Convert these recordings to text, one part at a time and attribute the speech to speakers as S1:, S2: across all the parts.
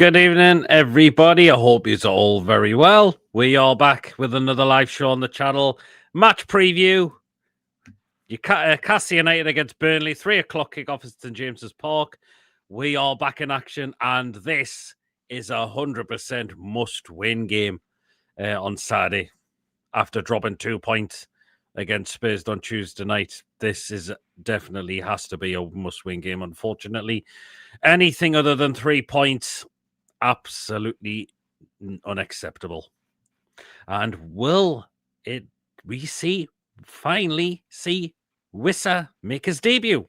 S1: Good evening, everybody. I hope you're all very well. We are back with another live show on the channel. Match preview. Newcastle United against Burnley. 3 o'clock kickoff at St James's Park. We are back in action, and this is a 100% must-win game on Saturday. After dropping 2 points against Spurs on Tuesday night, this is definitely has to be a must-win game. Unfortunately, anything other than 3 points, absolutely unacceptable. And will we finally see Wissa make his debut?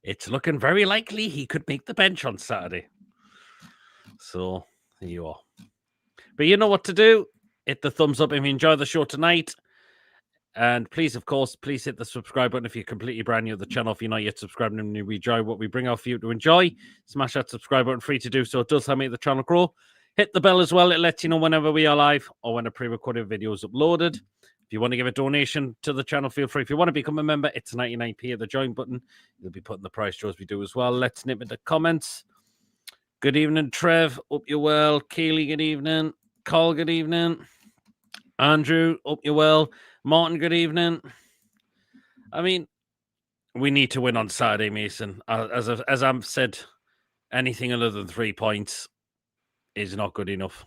S1: It's looking very likely he could make the bench on Saturday. So there you are. But you know what to do. Hit the thumbs up if you enjoy the show tonight. And please, of course, please hit the subscribe button if you're completely brand new to the channel. If you're not yet subscribed and you enjoy what we bring out for you to enjoy, smash that subscribe button, free to do so. It does help make the channel grow. Hit the bell as well. It lets you know whenever we are live or when a pre-recorded video is uploaded. If you want to give a donation to the channel, feel free. If you want to become a member, it's 99p at the join button. You'll be putting the price shows we do as well. Let's nip into comments. Good evening, Trev. Hope you're well. Kaylee, good evening. Carl, good evening. Andrew, hope you're well. Martin, good evening. I mean, we need to win on Saturday, Mason. As I've said, anything other than 3 points is not good enough.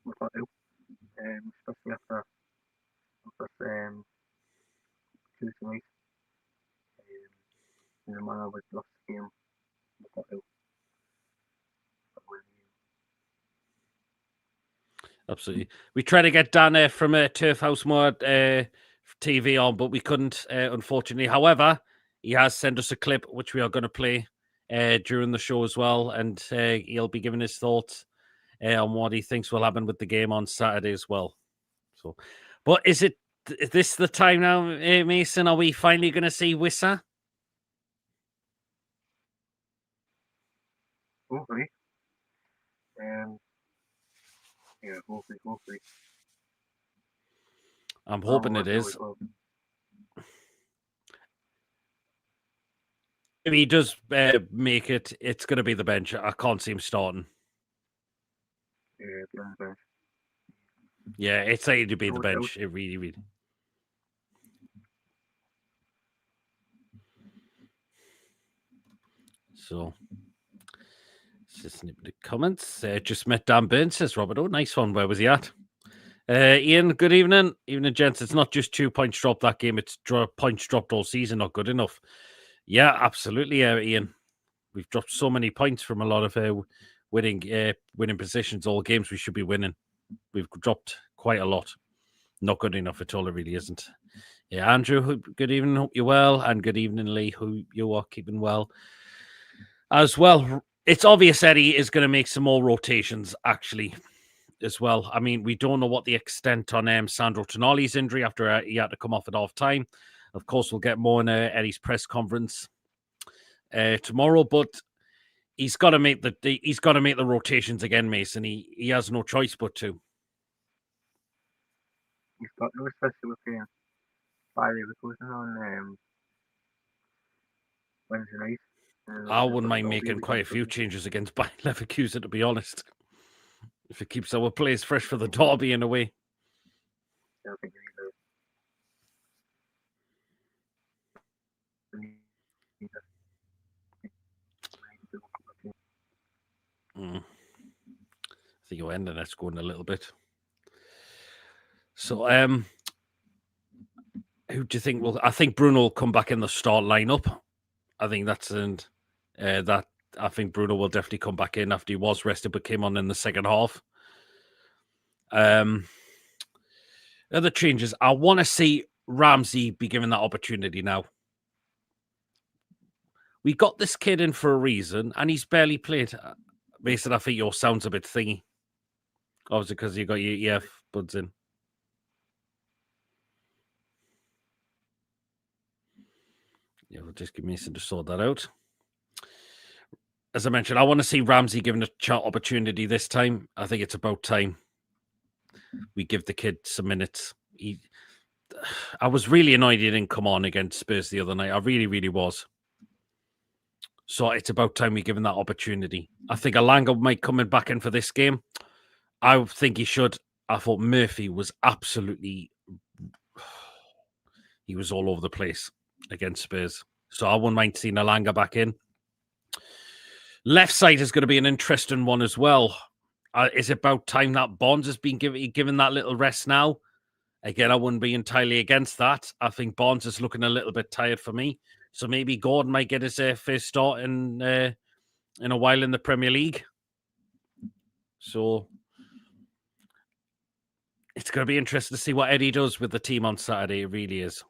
S2: Especially after Tuesday night. In the manner with lost the game.
S1: Absolutely. We tried to get Dan from Turf House Mod TV on, but we couldn't, unfortunately. However, he has sent us a clip, which we are going to play during the show as well, and he'll be giving his thoughts on what he thinks will happen with the game on Saturday as well. So, but is this the time now, Mason? Are we finally going to see Wissa?
S2: Hopefully. Yeah, hopefully.
S1: I'm hoping it is. If he does make it, it's going to be the bench. I can't see him starting.
S2: Yeah, the bench.
S1: Yeah, it's likely to be the bench. It really. So, just nip the comments. Just met Dan Burns, says Robert. Oh, nice one. Where was he at? Ian, good evening. Evening, gents. It's not just 2 points dropped that game. It's points dropped all season. Not good enough. Yeah, absolutely, Ian. We've dropped so many points from a lot of winning positions. All games we should be winning. We've dropped quite a lot. Not good enough at all. It really isn't. Yeah, Andrew, good evening. Hope you're well. And good evening, Lee. Hope you are keeping well as well. It's obvious Eddie is going to make some more rotations, actually, as well. I mean, we don't know what the extent on Sandro Tonali's injury after he had to come off at half time. Of course, we'll get more in Eddie's press conference tomorrow, but he's got to make the rotations again, Mason. He has no choice but to.
S2: He's got no, especially with playing Bayer Leverkusen on Wednesday night.
S1: I wouldn't mind making quite a few changes against Bayer Leverkusen, to be honest. If it keeps our players fresh for the derby in a way.
S2: Yeah, I think
S1: I think you're ending that's going a little bit. So, who do you think will? I think Bruno will come back in the start lineup. I think that's I think Bruno will definitely come back in after he was rested, but came on in the second half. Other changes. I want to see Ramsey be given that opportunity now. We got this kid in for a reason, and he's barely played. Mason, I think your sound's a bit thingy. Obviously, because you got your earbuds in. Yeah, we'll just give Mason to sort that out. As I mentioned, I want to see Ramsey given a opportunity this time. I think it's about time we give the kid some minutes. I was really annoyed he didn't come on against Spurs the other night. I really, really was. So it's about time we give him that opportunity. I think Alanga might come in back in for this game. I think he should. I thought Murphy was absolutely... He was all over the place against Spurs. So I wouldn't mind seeing Alanga back in. Left side is going to be an interesting one as well. Is it about time that Bonds has been given that little rest now? Again, I wouldn't be entirely against that. I think Bonds is looking a little bit tired for me. So maybe Gordon might get his first start in a while in the Premier League. So it's going to be interesting to see what Eddie does with the team on Saturday. It really is.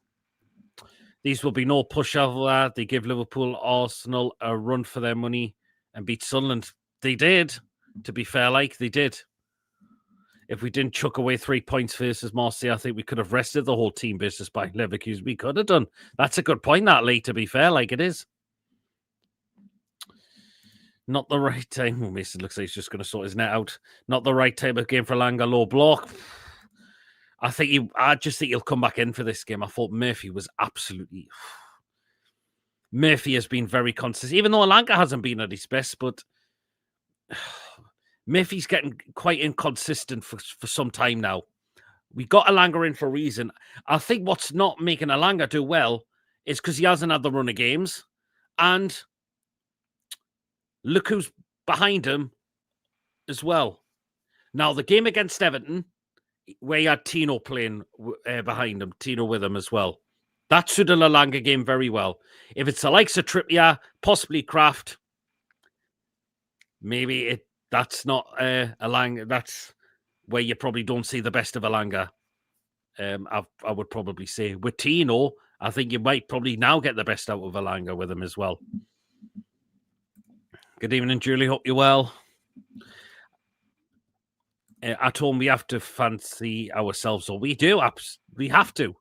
S1: These will be no pushover. They give Liverpool, Arsenal a run for their money and beat Sunderland. They did. To be fair, they did. If we didn't chuck away 3 points versus Marseille, I think we could have rested the whole team business by Leverkusen. We could have done. That's a good point, that, Lee, to be fair, it is. Not the right time. Well, Mason looks like he's just going to sort his net out. Not the right type of game for Alanga. Low block. I just think he'll come back in for this game. I thought Murphy was absolutely... Murphy has been very consistent, even though Alanga hasn't been at his best, but... Murphy's getting quite inconsistent for some time now. We got Alanga in for a reason. I think what's not making Alanga do well is because he hasn't had the run of games. And look who's behind him as well. Now, the game against Everton, where he had Tino playing behind him, Tino with him as well. That suited Alanga game very well. If it's the likes of Trippier, possibly Kraft, maybe that's not Alanga. That's where you probably don't see the best of Alanga. I would probably say with Tino, I think you might probably now get the best out of Alanga with him as well. Good evening, Julie. Hope you're well. At home, we have to fancy ourselves, or we do. We have to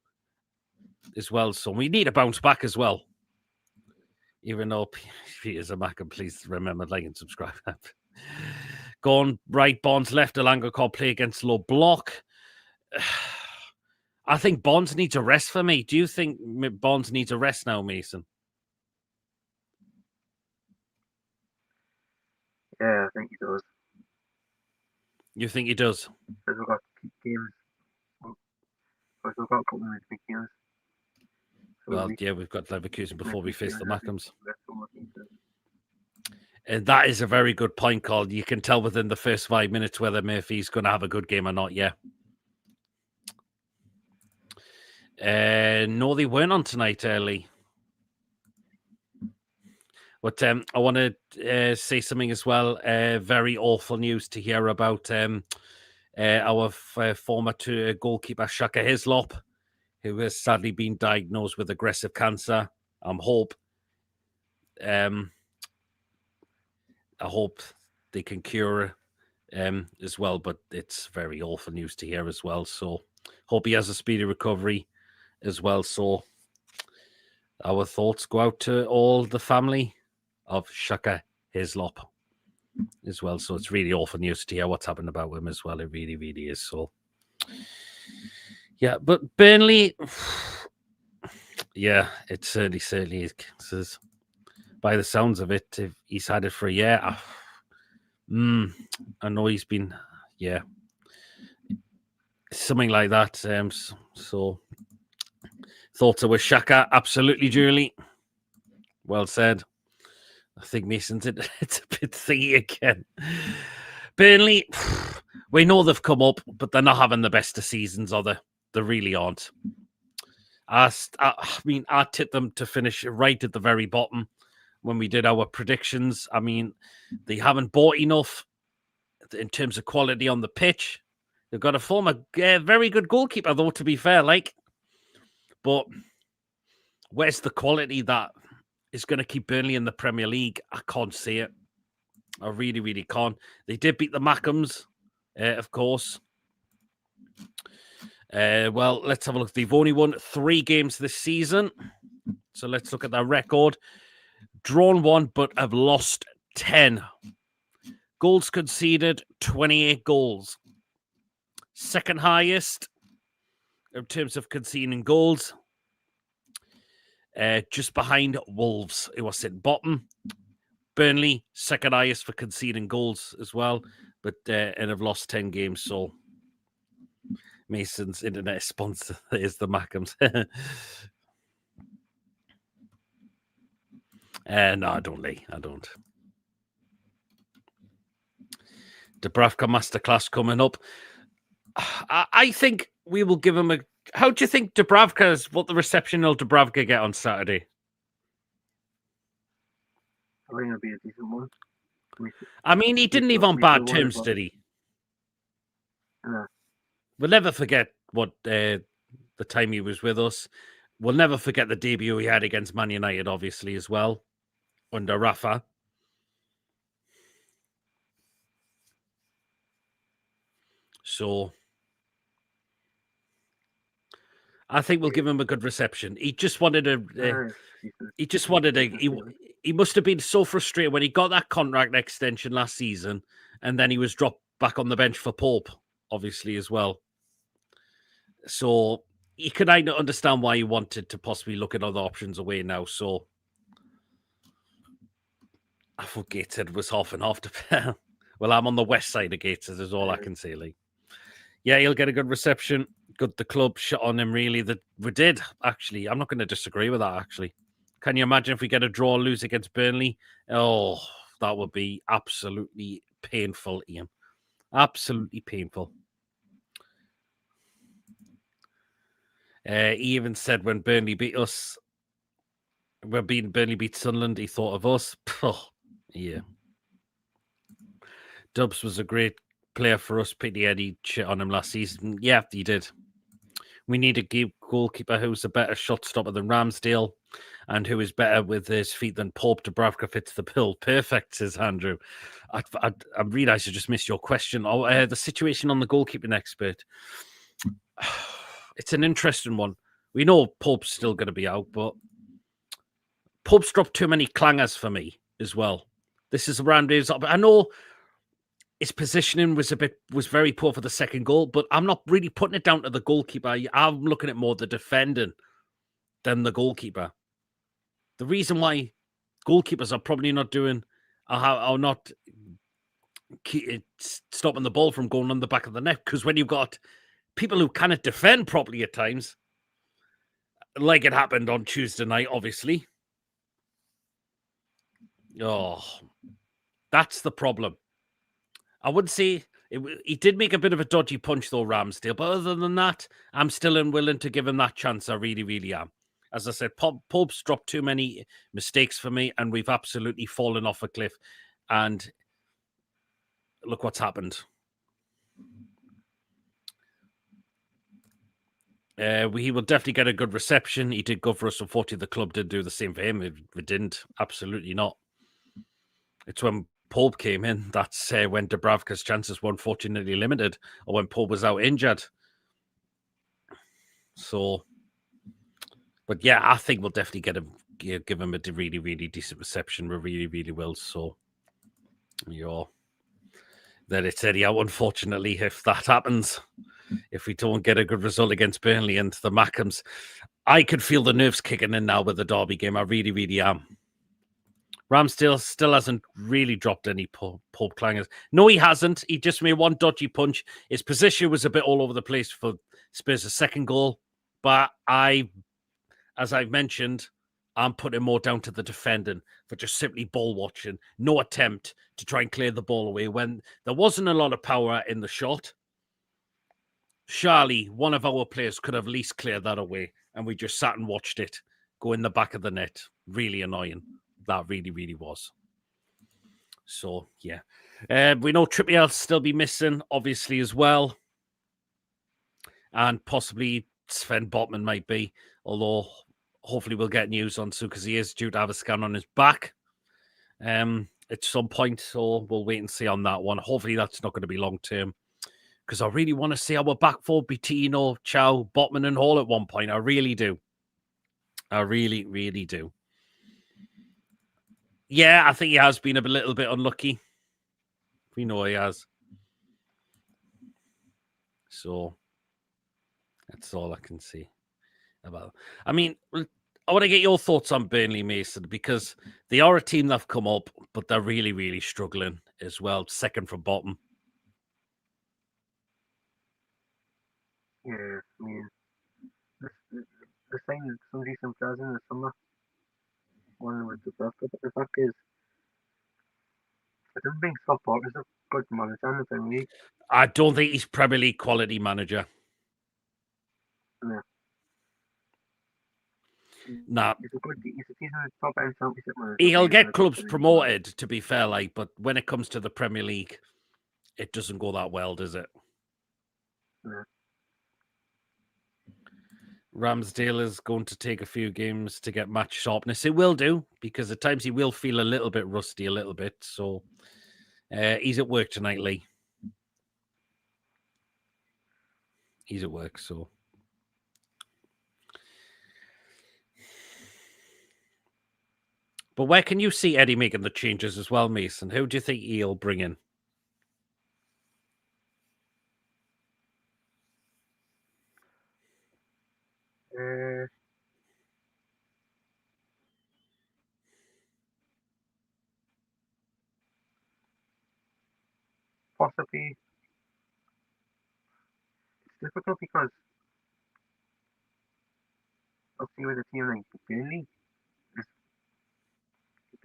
S1: as well. So we need to bounce back as well. Even though Peter's a Mac, and please remember, like and subscribe. Going right, Bonds left, Alanga can't play against low block. I think Bonds needs a rest for me. Do you think Bonds needs a rest now, Mason?
S2: Yeah, I think he does.
S1: You think he does?
S2: Because we've got games. Because we've got a couple of big games. So
S1: Well, yeah, we've got Leverkusen before we face the Mackhams.
S2: That's all I think.
S1: And that is a very good point, Carl. You can tell within the first 5 minutes whether Murphy's going to have a good game or not, yeah. No, they weren't on tonight, Lee. But I want to say something as well. Very awful news to hear about our former goalkeeper, Shaka Hislop, who has sadly been diagnosed with aggressive cancer. I hope they can cure as well, but it's very awful news to hear as well. So hope he has a speedy recovery as well. So our thoughts go out to all the family of Shaka Hislop as well. So it's really awful news to hear what's happened about him as well. It really, really is. So yeah, but Burnley, yeah, it certainly is. By the sounds of it, if he's had it for a year. I know he's been, something like that. So thoughts are with Shaka, absolutely, Julie. Well said. I think Mason's it's a bit thingy again. Burnley, we know they've come up, but they're not having the best of seasons, are they? They really aren't. I tipped them to finish right at the very bottom when we did our predictions. I mean, they haven't bought enough in terms of quality on the pitch. They've got a former very good goalkeeper, though, to be fair, but where's the quality that is going to keep Burnley in the Premier League? I can't see it. I really, really can't. They did beat the Mackhams, of course. Well, let's have a look. They've only won 3 games this season. So let's look at their record. Drawn 1, but have lost 10. Goals conceded, 28 goals. Second highest in terms of conceding goals. Just behind Wolves, who are sitting bottom. Burnley, second highest for conceding goals as well, but and have lost 10 games. So Mason's internet sponsor is the Mackhams. No, I don't, Lee. I don't. Dubravka Masterclass coming up. I think we will give him a... How do you think Dubravka's... What the reception will Dubravka get on Saturday?
S2: I think it'll be a decent one.
S1: I mean, he didn't leave on bad terms, did he?
S2: No.
S1: We'll never forget what the time he was with us. We'll never forget the debut he had against Man United, obviously, as well, under Rafa. So I think we'll give him a good reception. He just wanted a... He just wanted a... He must have been so frustrated when he got that contract extension last season, and then he was dropped back on the bench for Pope, obviously, as well. So you could understand why he wanted to possibly look at other options away now. So I thought Gateshead was half and half to... Well, I'm on the west side of Gateshead, is all I can say, Lee. Yeah, he'll get a good reception. Good, the club shot on him, really. That we did, actually. I'm not going to disagree with that, actually. Can you imagine if we get a draw or lose against Burnley? Oh, that would be absolutely painful, Ian. Absolutely painful. He even said when Burnley beat us, when Burnley beat Sunderland, he thought of us. Oh, yeah. Dubs was a great player for us. Pity Eddie shit on him last season. Yeah, he did. We need a goalkeeper who's a better shot stopper than Ramsdale and who is better with his feet than Pope. Dubravka fits the bill. Perfect, says Andrew. I realised I just missed your question. Oh, the situation on the goalkeeping expert. It's an interesting one. We know Pope's still going to be out, but Pope's dropped too many clangers for me as well. This is around his... I know his positioning was very poor for the second goal, but I'm not really putting it down to the goalkeeper. I'm looking at more the defending than the goalkeeper. The reason why goalkeepers are probably not doing are not stopping the ball from going on the back of the net, because when you've got people who cannot defend properly at times, like it happened on Tuesday night, obviously. Oh, that's the problem. I would say he did make a bit of a dodgy punch, though, Ramsdale. But other than that, I'm still unwilling to give him that chance. I really, really am. As I said, Pope's dropped too many mistakes for me, and we've absolutely fallen off a cliff. And look what's happened. He will definitely get a good reception. He did go for us. Unfortunately, the club did do the same for him. It didn't. Absolutely not. It's when Pope came in. That's when Dubravka's chances were unfortunately limited, or when Pope was out injured. So, but yeah, I think we'll definitely give him a really, really decent reception. We really, really will. So, yeah. Then it's Eddie out, unfortunately, if that happens. If we don't get a good result against Burnley and the Mackhams, I could feel the nerves kicking in now with the Derby game. I really, really am. Ramsdale still hasn't really dropped any Pope clangers. No, he hasn't. He just made one dodgy punch. His position was a bit all over the place for Spurs' second goal. But as I've mentioned, I'm putting more down to the defending for just simply ball watching. No attempt to try and clear the ball away when there wasn't a lot of power in the shot. Surely one of our players could have at least cleared that away, and we just sat and watched it go in the back of the net. Really annoying. That really, really was. So, yeah. We know Trippier will still be missing, obviously, as well. And possibly Sven Botman might be, although hopefully we'll get news on soon because he is due to have a scan on his back at some point. So we'll wait and see on that one. Hopefully that's not going to be long-term, because I really want to see our back four be Tino, Chow, Botman and Hall at one point. I really do. I really, really do. Yeah, I think he has been a little bit unlucky. We know he has. So that's all I can see about. I mean, I want to get your thoughts on Burnley, Mason, because they are a team that have come up. but they're really, really struggling as well. Second from bottom.
S2: Yeah, I mean, the signing some decent players in the summer. One with the Bradford, but the fact is, I don't think Scott Parker's a good manager in the Premier League.
S1: I don't think he's Premier League quality manager.
S2: No.
S1: Nah.
S2: He's a decent top end championship manager.
S1: He'll get clubs promoted, to be fair, like, but when it comes to the Premier League, it doesn't go that well, does it?
S2: No.
S1: Ramsdale is going to take a few games to get match sharpness. It will do, because at times he will feel a little bit rusty, a little bit. So he's at work tonight, Lee. He's at work, so. But where can you see Eddie making the changes as well, Mason? Who do you think he'll bring in?
S2: Possibly. It's difficult because obviously with a team like Burnley, you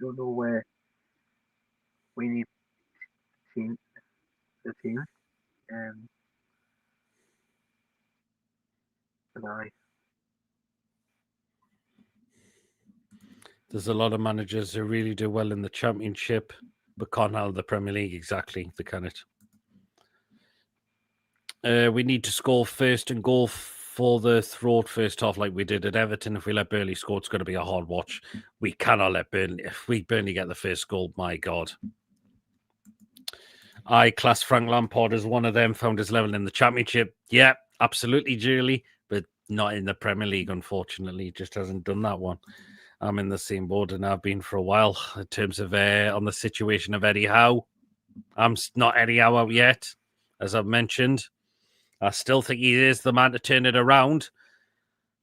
S2: don't know where we need the team. And
S1: There's a lot of managers who really do well in the Championship, but can't handle the Premier League. Exactly, they cannot. We need to score first and go for the throat first half like we did at Everton. If we let Burnley score, it's going to be a hard watch. We cannot let Burnley... If we Burnley get the first goal, my God. I class Frank Lampard as one of them, found his level in the Championship. Yeah, absolutely, Julie, but not in the Premier League, unfortunately. He just hasn't done that one. I'm in the same boat and I've been for a while in terms of on the situation of Eddie Howe. I'm not Eddie Howe out yet, as I've mentioned. I still think he is the man to turn it around,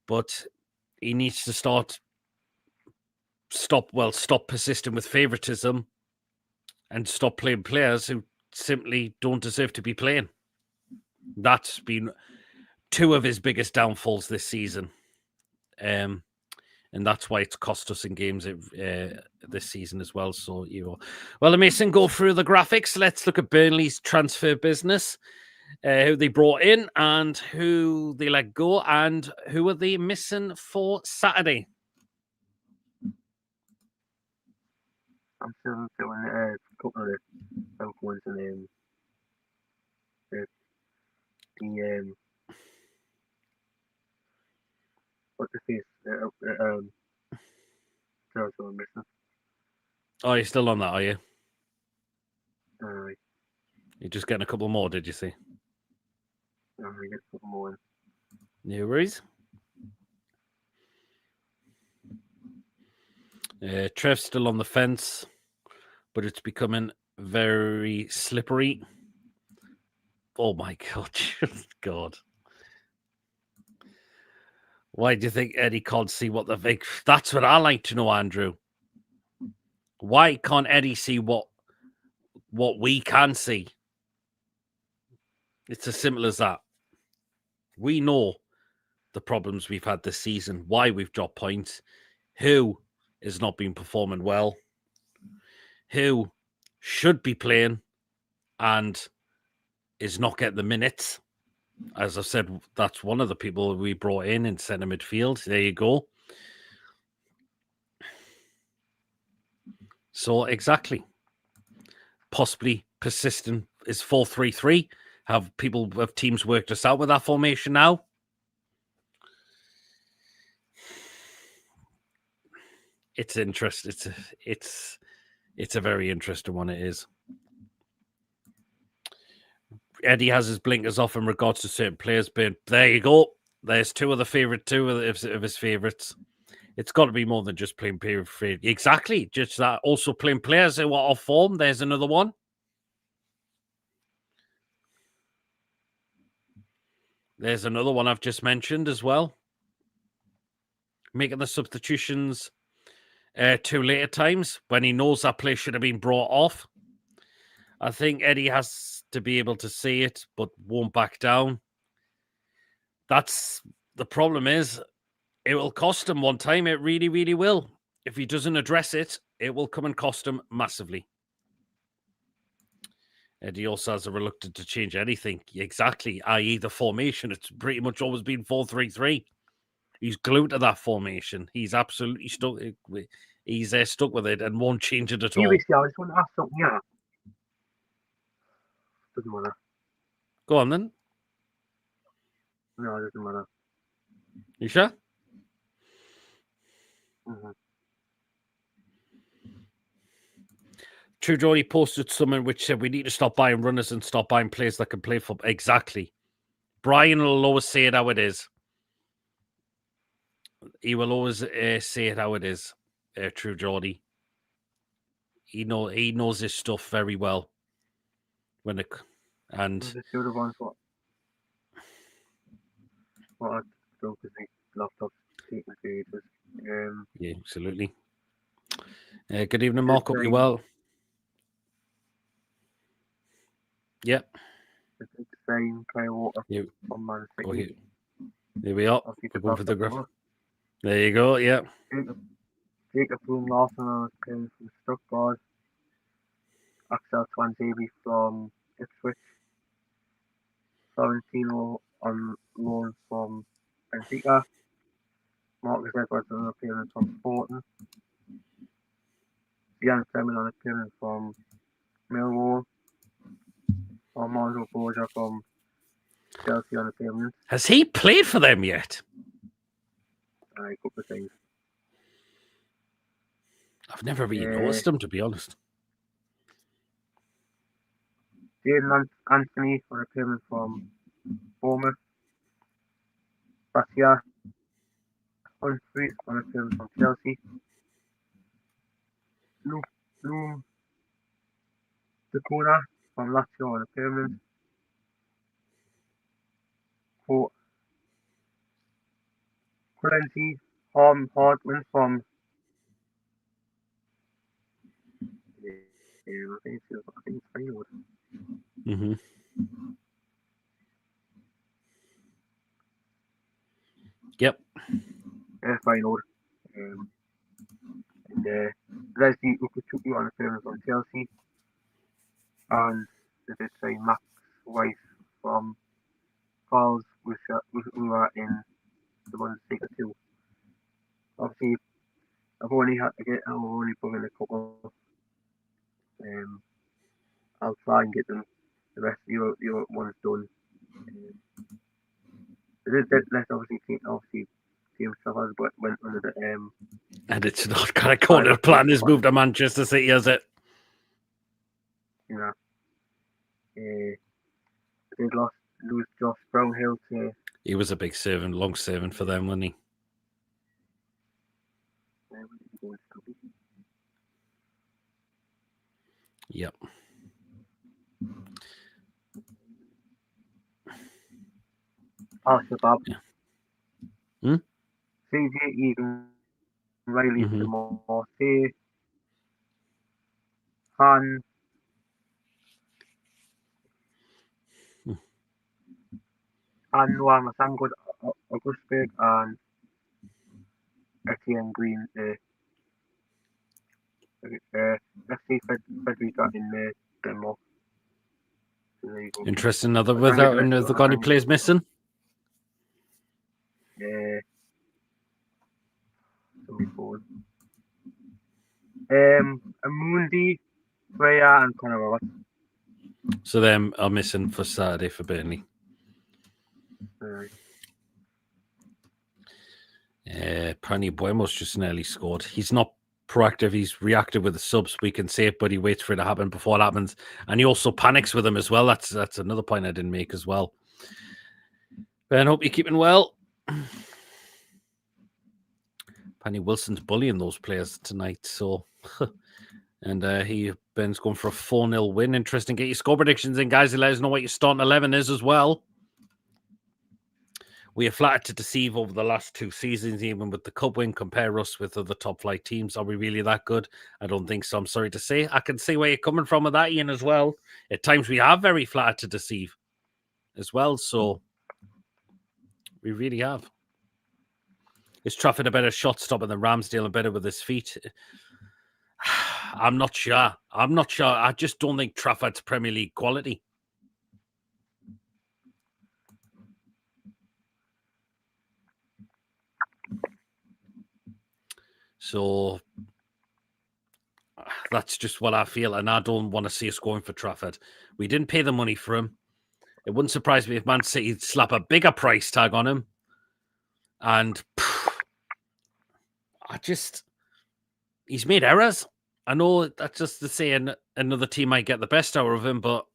S1: but he needs to stop persisting with favoritism and stop playing players who simply don't deserve to be playing. That's been two of his biggest downfalls this season. And that's why it's cost us in games this season as well. So, well, Mason, go through the graphics. Let's look at Burnley's transfer business. Who they brought in and who they let go and who are they missing for Saturday?
S2: I'm still doing a couple of the ones and what the face so I'm missing.
S1: Oh, you're still on that, are you?
S2: You're
S1: just getting a couple more, did you see?
S2: I get a couple more.
S1: No worries. Trev's still on the fence, but it's becoming very slippery. Oh my God, God. Why do you think Eddie can't see what the Vic? That's what I like to know, Andrew. Why can't Eddie see what we can see? It's as simple as that. We know the problems we've had this season, why we've dropped points, who is not been performing well, who should be playing and is not getting the minutes. As I said, that's one of the people we brought in centre midfield. There you go. So exactly. Possibly persistent is 4-3-3. Have teams worked us out with that formation now? It's interesting. It's a very interesting one. It is. Eddie has his blinkers off in regards to certain players, but there you go. There's two of his favourites. It's got to be more than just playing period. Exactly. Just that. Also playing players who are off form. There's another one. There's another one I've just mentioned as well. Making the substitutions two later times when he knows that play should have been brought off. I think Eddie has to be able to see it, but won't back down. That's the problem is it will cost him one time. It really, really will. If he doesn't address it, it will come and cost him massively. Eddie also has a reluctance to change anything. Exactly, i.e. the formation. It's pretty much always been 4-3-3. He's glued to that formation. He's absolutely stuck. He's stuck with it and won't change it at all.
S2: Seriously, I just want to ask something, yeah. Doesn't matter.
S1: Go on then.
S2: No, it doesn't matter.
S1: You sure?
S2: Mm-hmm.
S1: True Geordie posted something which said we need to stop buying runners and stop buying players that can play football. Exactly. Brian will always say it how it is. He will always say it how it is. True Geordie. He knows his stuff very well. When it and
S2: the other ones what I don't think laptop taking ages.
S1: Yeah, absolutely. Good evening, Mark. Hope you're well. Yep.
S2: The same Kyle Walker from Man City.
S1: There we are. We're going for the graph. There you go. Yeah.
S2: Jacob Bloom Lawson on from Stuttgart. Axel Twanzebe from Ipswich. Florentino on loan from Benfica. Marcus Edwards on appearance from Sporting. Jan Fleming on appearance from Millwall. Armando Borja from Chelsea on appearance.
S1: Has he played for them yet?
S2: A couple of things.
S1: I've never really noticed him, to be honest.
S2: Jaden Anthony on appearance from Bournemouth. Basia Humphries on appearance from Chelsea. Bloom Dakota from Lazio on appearance. Currency Hardman from I think it's Feyenoord.
S1: Mm-hmm. Yep.
S2: Feyenoord. And Leslie Ukuchuku on appearance on Chelsea. And they did say Max Weiss from Falls, who are in the Bundesliga too. Obviously, I've only put in a couple. I'll try and get them the rest of your ones done. Let's obviously team stuff as but went under the
S1: and it's not kind of going to plan his move to Manchester City, is it?
S2: You know. They lose Josh Brownhill to.
S1: He was a big servant, long servant for them, wasn't he? Yep.
S2: Al-Shabaab.
S1: Yeah.
S2: CJ Egan, Riley to Marseille. Han. And Noah Masango, Augustberg, and Etienne Green. FC Federica in Denmark.
S1: Interesting. Have they got any players missing?
S2: Amundi, Freya, and Conor Roberts.
S1: So them are missing for Saturday for Burnley. Pani Buemo's just nearly scored. He's not proactive. He's reactive with the subs. We can say it, but he waits for it to happen before it happens. And he also panics with them as well. That's another point I didn't make as well. Ben, hope you're keeping well. Penny Wilson's bullying those players tonight. So, and Ben's going for a 4-0 win. Interesting. Get your score predictions in, guys, and let us know what your starting 11 is as well. We are flattered to deceive over the last 2 seasons, even with the cup win. Compare us with other top flight teams. Are we really that good? I don't think so. I'm sorry to say. I can see where you're coming from with that, Ian, as well. At times we are very flattered to deceive as well. So we really have. Is Trafford a better shot stopper than Ramsdale and better with his feet? I'm not sure. I just don't think Trafford's Premier League quality. So that's just what I feel, and I don't want to see us going for Trafford. We didn't pay the money for him. It wouldn't surprise me if Man City slap a bigger price tag on him. And he's made errors. I know that's just to say another team might get the best out of him, but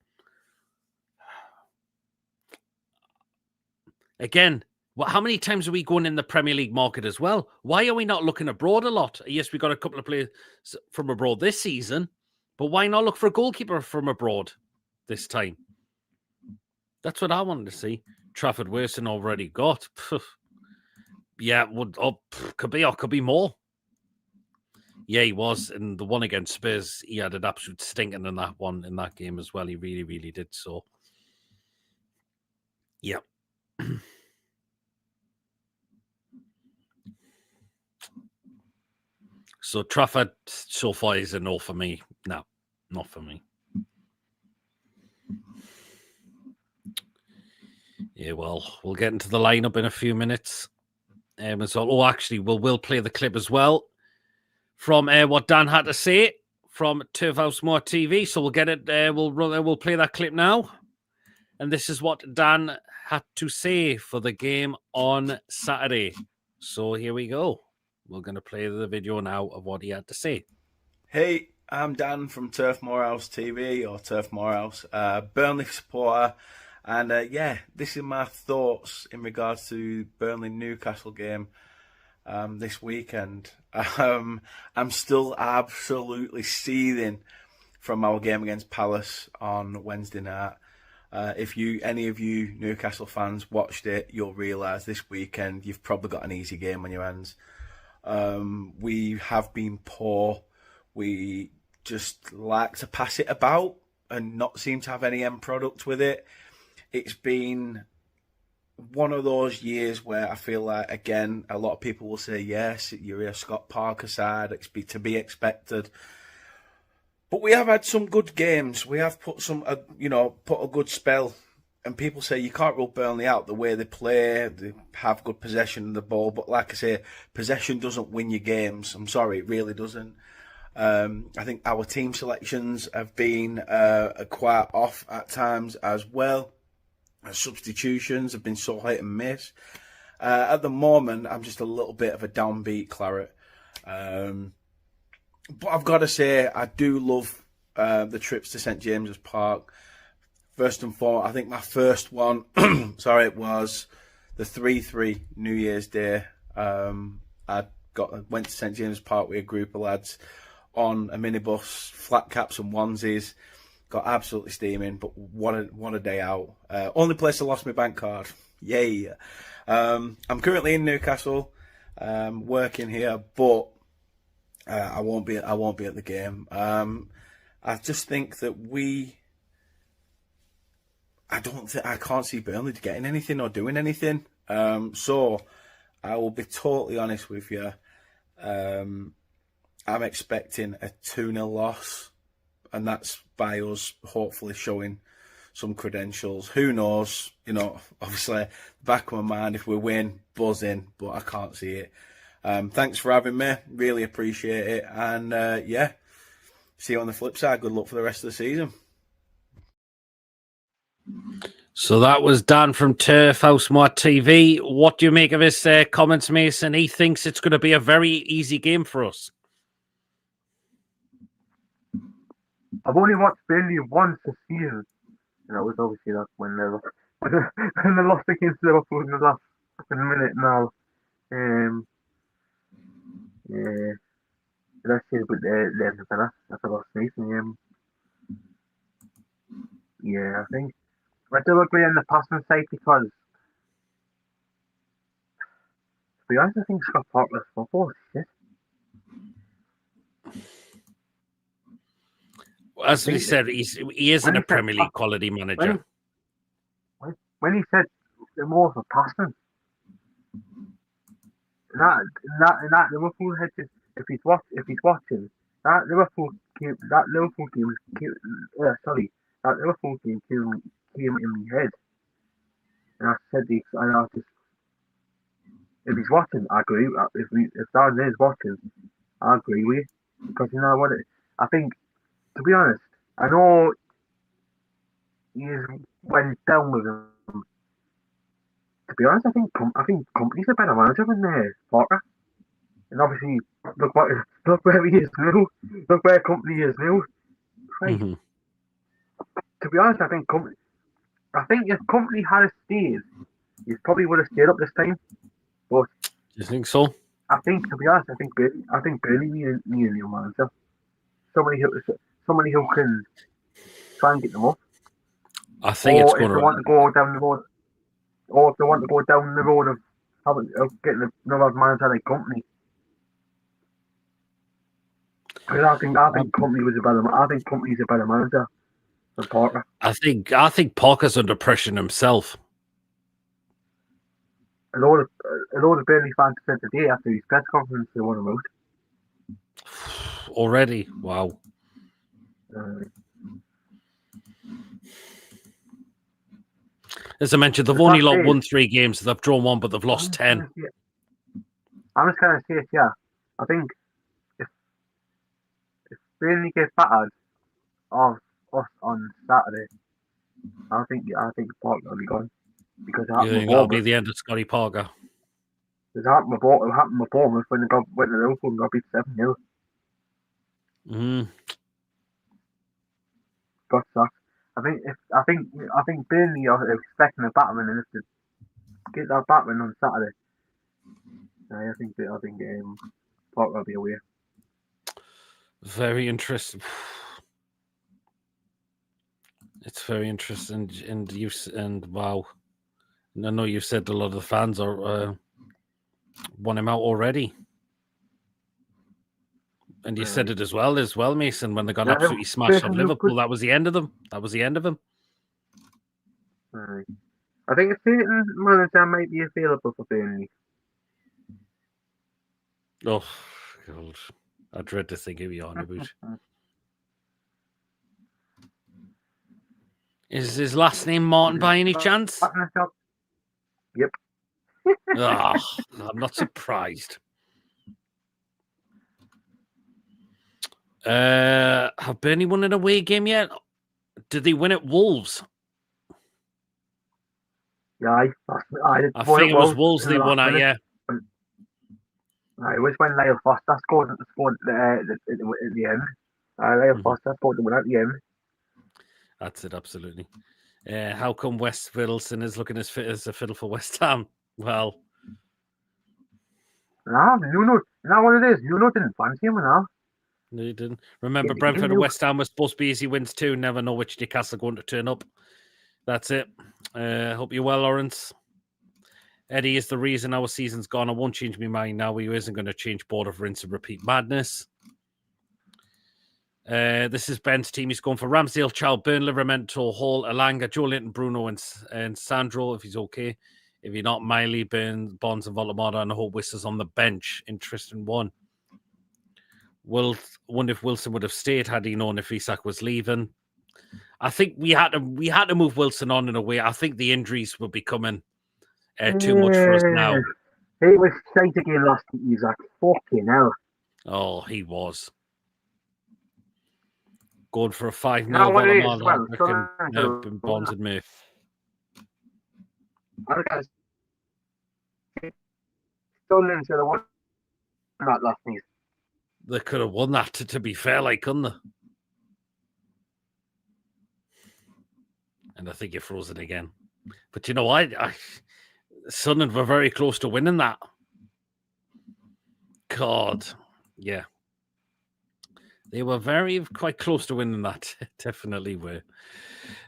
S1: again, how many times are we going in the Premier League market as well? Why are we not looking abroad a lot? Yes, we got a couple of players from abroad this season, but why not look for a goalkeeper from abroad this time? That's what I wanted to see. Trafford Wilson already got. Yeah, could be more. Yeah, he was. And the one against Spurs, he had an absolute stinking in that game as well. He really, really did. So, yeah. So Trafford so far is a no for me. No, not for me. Yeah, well, we'll get into the lineup in a few minutes. Actually, we'll play the clip as well from what Dan had to say from Turf House More TV. So we'll get it. We'll play that clip now. And this is what Dan had to say for the game on Saturday. So here we go. We're going to play the video now of what he had to say.
S3: Hey, I'm Dan from Turf Morehouse TV or Turf Morehouse, Burnley supporter. And this is my thoughts in regards to Burnley Newcastle game this weekend. I'm still absolutely seething from our game against Palace on Wednesday night. If any of you Newcastle fans watched it, you'll realise this weekend you've probably got an easy game on your hands. We have been poor. We just like to pass it about and not seem to have any end product with it. It's been one of those years where I feel like, again, a lot of people will say, yes, you're a Scott Parker side, it's to be expected. But we have had some good games. We have put a good spell. And people say you can't rule Burnley out the way they play. They have good possession of the ball. But like I say, possession doesn't win your games. I'm sorry, it really doesn't. I think our team selections have been quite off at times as well. Our substitutions have been so hit and miss. At the moment, I'm just a little bit of a downbeat Claret. But I've got to say, I do love the trips to St James's Park. First and foremost, I think my first one, was the 3-3 New Year's Day. I went to St James's Park with a group of lads on a minibus, flat caps and onesies. Got absolutely steaming, but what a day out. Only place I lost my bank card. Yay. I'm currently in Newcastle, working here, but I won't be at the game. I just think that I can't see Burnley getting anything or doing anything. So I will be totally honest with you. I'm expecting a 2-0 loss. And that's by us hopefully showing some credentials. Who knows? Obviously, back of my mind, if we win, buzzing, but I can't see it. Thanks for having me. Really appreciate it. And see you on the flip side. Good luck for the rest of the season.
S1: So that was Dan from Turf House More TV. What do you make of his comments, Mason? He thinks it's going to be a very easy game for us.
S2: I've only watched Burnley once this season, and that was obviously when they lost against Liverpool in the last minute now. Let's see about the end of that. That's about season. I think I do agree on the passing side because be honest, I think Scott Parker's football shit.
S1: As we said, he isn't a Premier League quality manager.
S2: When he said the more for passing, that Liverpool head, if he's watching that Liverpool game, that Liverpool game came in my head, and I said if he's watching, I agree. If Darren is watching, I agree with you, because you know what? I think, to be honest, I know he went down with him. To be honest, I think Company's a better manager than Parker. And obviously, look where he is now. Look where Company is now. Right.
S1: Mm-hmm.
S2: To be honest, I think if Company had stayed, he probably would have stayed up this time. But
S1: do you think so?
S2: I think, to be honest, I think Burnley need a new manager. Somebody who can try and get them up.
S1: I think it's going to.
S2: Or if they want to go down the road of getting another manager like Company. Because I think Company was a better. I think Company's a better manager than Parker.
S1: I think Parker's under pressure himself.
S2: A lot of Burnley fans said today after his press conference they want him out.
S1: Already, wow. As I mentioned, they've only won 3 games. They've drawn 1, but they've lost 10.
S2: I'm just going to say it, yeah. I think if Burnley get battered of us on Saturday, I think Parker will be gone. Because
S1: that'll be the end of Scotty Parker.
S2: It happened with Bournemouth when they went to Liverpool and got beat 7-0. Got sacked. I think Burnley are expecting a batsman, and if they get that batsman on Saturday, I think Parker will be away.
S1: Very interesting. It's very interesting, and wow. I know you said a lot of the fans are want him out already, and you said it as well, Mason. When they got absolutely smashed at Liverpool, that was the end of them. That was the end of him.
S2: I think a certain manager might be available for Burnley.
S1: Oh God, I dread to think of you on about. Is his last name Martin by any chance?
S2: Yep.
S1: I'm not surprised. Have Burnley won an away game yet? Did they win at Wolves?
S2: Yeah, I
S1: think it was Wolves they won at, yeah.
S2: It was when Lyle Foster scored at the end. Lyle Foster scored the win at the end.
S1: That's it, absolutely. How come Wes Wilson is looking as fit as a fiddle for West Ham? Well,
S2: you know what it is. You didn't fancy him now.
S1: No, you didn't. Remember, Brentford and West Ham were supposed to be easy wins too. Never know which Newcastle are going to turn up. That's it. Hope you're well, Lawrence. Eddie is the reason our season's gone. I won't change my mind now. He isn't going to change board of rinse and repeat madness. This is Ben's team. He's going for Ramsdale, Child, Burn, Livramento, Hall, Alanga, Joe Linton, Bruno, and Sandro, if he's okay. If you're not, Miley, Burn, Bonds, and Volamada, and Hope Wissa's on the bench. Interesting one. Wonder if Wilson would have stayed had he known if Isak was leaving. I think we had to move Wilson on in a way. I think the injuries were becoming too much for us now.
S2: It was shite again last week, Isak. Fucking hell.
S1: Oh, he was. Going for a 5-0
S2: Volamada.
S1: Bonds and Murphy.
S2: Sunderland should have won that last night.
S1: They could have won that, to be fair, couldn't they? And I think you're frozen again. But you know, Sunderland were very close to winning that. God, yeah. They were quite close to winning that. Definitely were.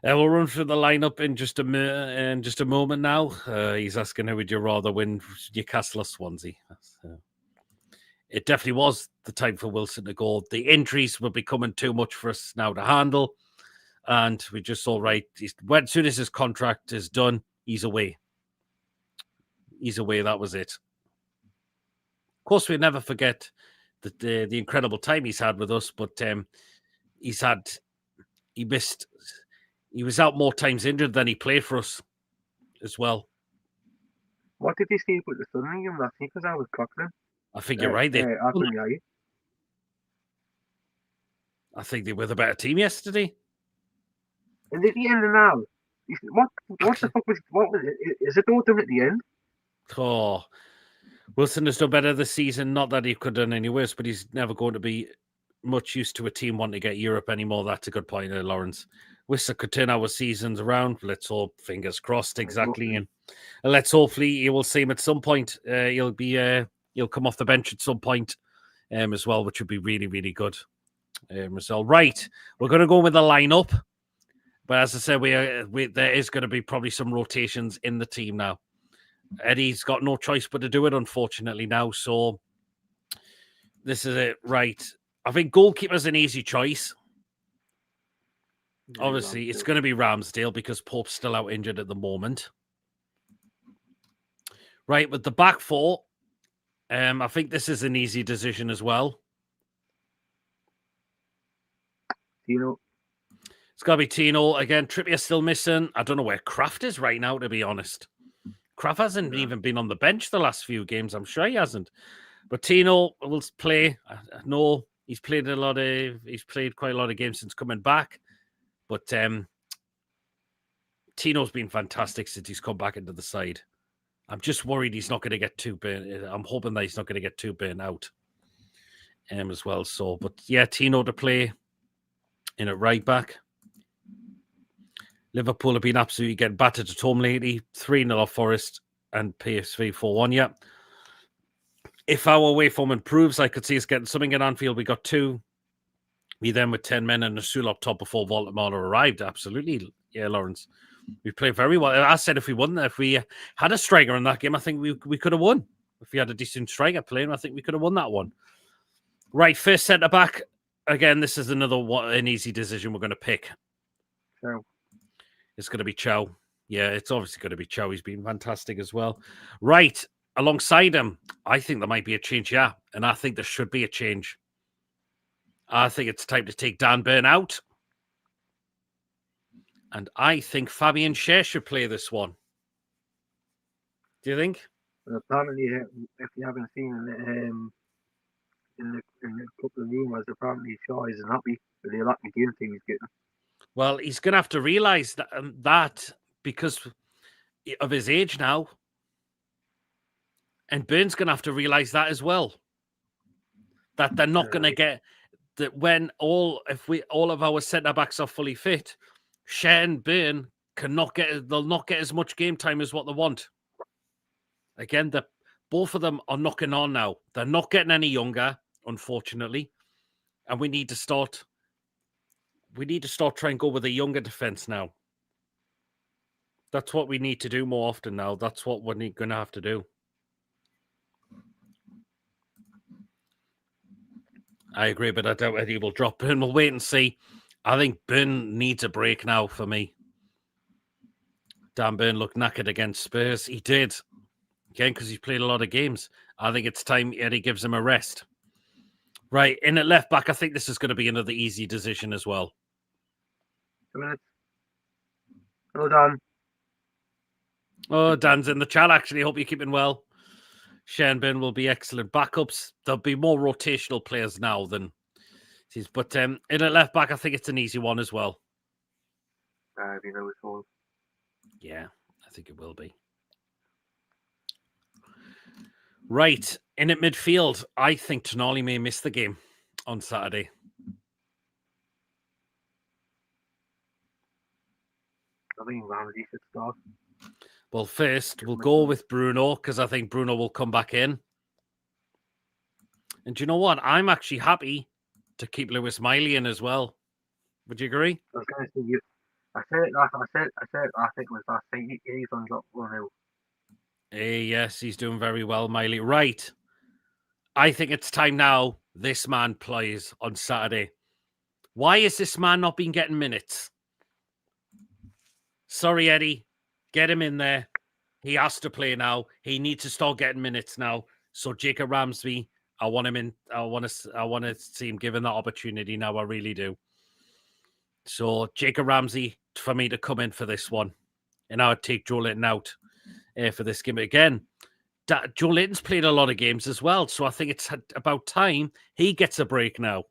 S1: We'll run through the lineup in just a moment now. He's asking who would you rather win, Newcastle or Swansea? It definitely was the time for Wilson to go. The injuries were becoming too much for us now to handle. And we just saw, right, as soon as his contract is done, he's away. He's away. That was it. Of course, we never forget the incredible time he's had with us, but he was out more times injured than he played for us as well.
S2: What did they say about the Sunderland game last week? Because I was clocking him.
S1: I think you're right. I think they were the better team yesterday.
S2: And at the end of now, what the fuck was it? Is it all done at the end?
S1: Oh, Wilson has done better this season. Not that he could have done any worse, but he's never going to be much used to a team wanting to get Europe anymore. That's a good point there, Lawrence. Wissa could turn our seasons around. Let's hope, fingers crossed, exactly. And let's hopefully you will see him at some point. He'll come off the bench at some point as well, which would be really, really good. Result. Right, we're going to go with the lineup. But as I said, there is going to be probably some rotations in the team now. Eddie's got no choice but to do it, unfortunately, now. So this is it, right? I think goalkeeper's an easy choice. Obviously, it's going to be Ramsdale because Pope's still out injured at the moment. Right, with the back four, I think this is an easy decision as well.
S2: Tino.
S1: It's got to be Tino. Again, Trippier's still missing. I don't know where Kraft is right now, to be honest. Kraft hasn't even been on the bench the last few games. I'm sure he hasn't. But Tino will play. No, he's played quite a lot of games since coming back. But Tino's been fantastic since he's come back into the side. I'm just worried he's not going to get too burnt. I'm hoping that he's not going to get too burnt out as well. So, but yeah, Tino to play in at right back. Liverpool have been absolutely getting battered at home lately. 3-0 off Forest and PSV 4-1. Yeah. If our away form improves, I could see us getting something at Anfield. We got 2. We then with 10 men and a Sul up top before Voldemort arrived. Absolutely. Yeah, Lawrence. We played very well. I said if we had a striker in that game, I think we could have won. If we had a decent striker playing, I think we could have won that one. Right, first centre-back. Again, this is an easy decision we're going to pick.
S2: Chow.
S1: It's going to be Chow. Yeah, it's obviously going to be Chow. He's been fantastic as well. Right, alongside him, I think there might be a change, yeah. And I think there should be a change. I think it's time to take Dan Burn out. And I think Fabian Schär should play this one. Do you think?
S2: Well, apparently, if you haven't seen in the couple of rumours, apparently Shaw isn't happy with the lack of game time he's getting.
S1: Well, he's going to have to realise that because of his age now. And Burn's going to have to realise that as well. That they're not going to get... That when all of our centre-backs are fully fit, Schär and Burn they'll not get as much game time as what they want. Again, both of them are knocking on now. They're not getting any younger, unfortunately. And we need to start trying to go with a younger defence now. That's what we need to do more often now. That's what we're going to have to do. I agree, but I doubt Eddie will drop Burn. We'll wait and see. I think Burn needs a break now for me. Dan Burn looked knackered against Spurs. He did. Again, because he's played a lot of games. I think it's time Eddie gives him a rest. Right, in at left back, I think this is going to be another easy decision as well.
S2: 2 minutes. Hello, Dan.
S1: Oh, Dan's in the chat, actually. Hope you're keeping well. Schär and Burn will be excellent backups. There'll be more rotational players now than... But in at left back, I think it's an easy one as well. Yeah, I think it will be. Right, in at midfield, I think Tonali may miss the game on Saturday.
S2: I think Ramsey should start.
S1: Well, first, we'll go with Bruno, because I think Bruno will come back in. And do you know what? I'm actually happy to keep Lewis Miley in as well. Would you agree?
S2: I was going to say you. I said it last. I think it was last night. He's on top now.
S1: Yes, he's doing very well, Miley. Right. I think it's time now this man plays on Saturday. Why is this man not been getting minutes? Sorry, Eddie. Get him in there. He has to play now. He needs to start getting minutes now. So Jacob Ramsey, I want him in. I want to see him given that opportunity now. I really do. So Jacob Ramsey for me to come in for this one, and I would take Joe Linton out for this game again. Joe Linton's played a lot of games as well, so I think it's about time he gets a break now.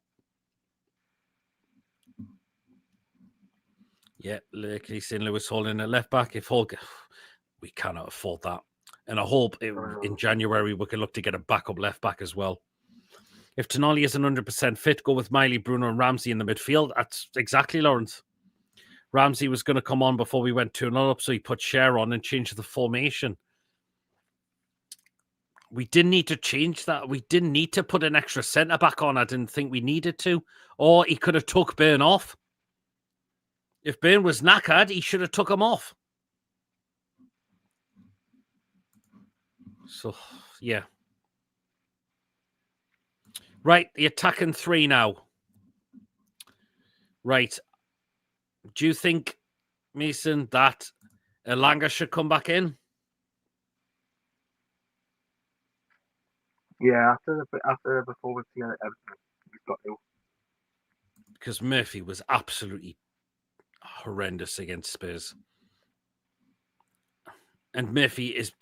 S1: Yeah, like he's saying Lewis Hall in at left back. If Hall, we cannot afford that. And I hope in January we can look to get a backup left back as well. If Tonali isn't 100% fit, go with Miley, Bruno, and Ramsey in the midfield. That's exactly, Lawrence. Ramsey was going to come on before we went 2-0 up, so he put Cher on and changed the formation. We didn't need to change that. We didn't need to put an extra centre back on. I didn't think we needed to. Or he could have took Burn off. If Burn was knackered, he should have took him off. So, yeah. Right, the attacking three now. Right. Do you think, Mason, that Elanga should come back in?
S2: Yeah, after before we've seen everything, he's got to.
S1: Because Murphy was absolutely horrendous against Spurs. And Murphy's